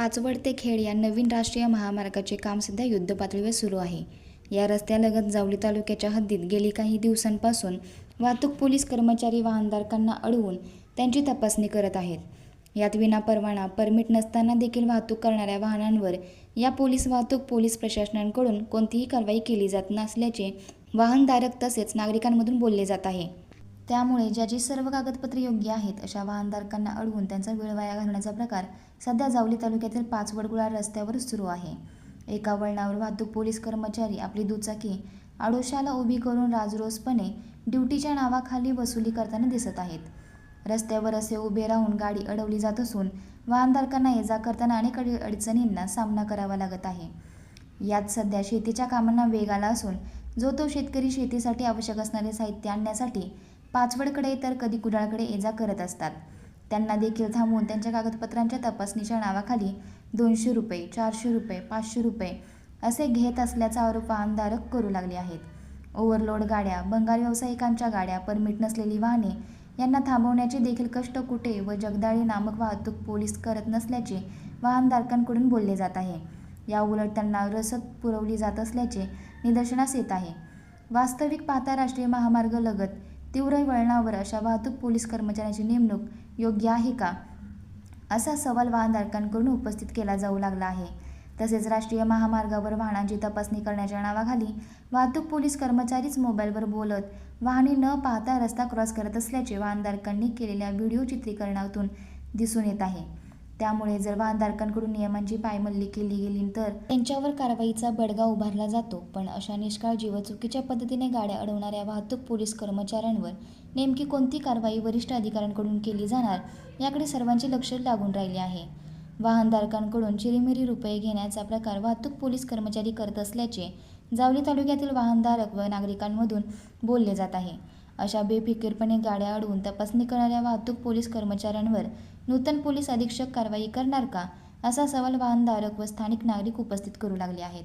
पाचवड ते खेड या नवीन राष्ट्रीय महामार्गाचे काम सध्या युद्धपातळीवर सुरू आहे. या रस्त्यालगत जावली तालुक्याच्या हद्दीत गेली काही दिवसांपासून वाहतूक पोलीस कर्मचारी वाहनधारकांना अडवून त्यांची तपासणी करत आहेत. यात विनापरवाना परमिट नसताना देखील वाहतूक करणाऱ्या वाहनांवर या वाहतूक पोलीस प्रशासनाकडून कोणतीही कारवाई केली जात नसल्याचे वाहनधारक तसेच नागरिकांमधून बोलले जात आहे. त्यामुळे ज्याची सर्व कागदपत्रे योग्य आहेत अशा वाहनधारकांना अडवून त्यांचा वेळ वाया घालवण्याचा प्रकार सध्या जावली तालुक्यातील पाचवड रस्त्यावर सुरू आहे. एका वळणावर वाहतूक पोलीस कर्मचारी आपली दुचाकी आडोशाला उभी करून राजरोसपणे ड्युटीच्या नावाखाली वसुली करताना दिसत आहेत. रस्त्यावर असे उभे राहून गाडी अडवली जात असून वाहनधारकांना ये जा करताना अनेक अडचणींना सामना करावा लागत आहे. यात सध्या शेतीच्या कामांना वेग आला असून जो तो शेतकरी शेतीसाठी आवश्यक असणारे साहित्य आणण्यासाठी पाचवडकडे तर कधी कुडाळकडे ये जा करत असतात. त्यांना देखील थांबवून त्यांच्या कागदपत्रांच्या तपासणीच्या नावाखाली 200 रुपये, 400 रुपये, 500 रुपये असे घेत असल्याचा आरोप वाहनधारक करू लागले आहेत. ओव्हरलोड गाड्या, बंगाल व्यावसायिकांच्या गाड्या, परमिट नसलेली वाहने यांना थांबवण्याचे देखील कष्ट कुटे व जगदाळे नामक वाहतूक पोलीस करत नसल्याचे वाहनधारकांकडून बोलले जात आहे. याउलट त्यांना रसद पुरवली जात असल्याचे निदर्शनास येत आहे. वास्तविक पाहता राष्ट्रीय महामार्ग लगत तीव्र वळणावर अशा वाहतूक पोलीस कर्मचाऱ्यांची नेमणूक योग्य आहे का, असा सवाल वाहनधारकांकडून उपस्थित केला जाऊ लागला आहे. तसेच राष्ट्रीय महामार्गावर वाहनांची तपासणी करण्याच्या नावाखाली वाहतूक पोलीस कर्मचारीच मोबाईलवर बोलत वाहने न पाहता रस्ता क्रॉस करत असल्याचे वाहनधारकांनी केलेल्या व्हिडिओ चित्रीकरणातून दिसून येत आहे. त्यामुळे जर वाहनधारकांकडून नियमांची पायमल्ली केली गेली तर त्यांच्यावर कारवाईचा बडगा उभारला जातो. पण अशा निष्काळजी व चुकीच्या पद्धतीने गाड्या अडवणाऱ्या वाहतूक पोलीस कर्मचाऱ्यांवर नेमकी कोणती कारवाई वरिष्ठ अधिकाऱ्यांकडून केली जाणार याकडे सर्वांचे लक्ष लागून राहिले आहे. वाहनधारकांकडून चिरीमिरी रुपये घेण्याचा प्रकार वाहतूक पोलीस कर्मचारी करत असल्याचे जावली तालुक्यातील वाहनधारक व नागरिकांमधून बोलले जात आहे. अशा बेफिकीरपणे गाड्या अडवून तपासणी करणाऱ्या वाहतूक पोलीस कर्मचाऱ्यांवर नूतन पोलीस अधीक्षक कारवाई करणार का, असा सवाल वाहनधारक व स्थानिक नागरिक उपस्थित करू लागले आहेत.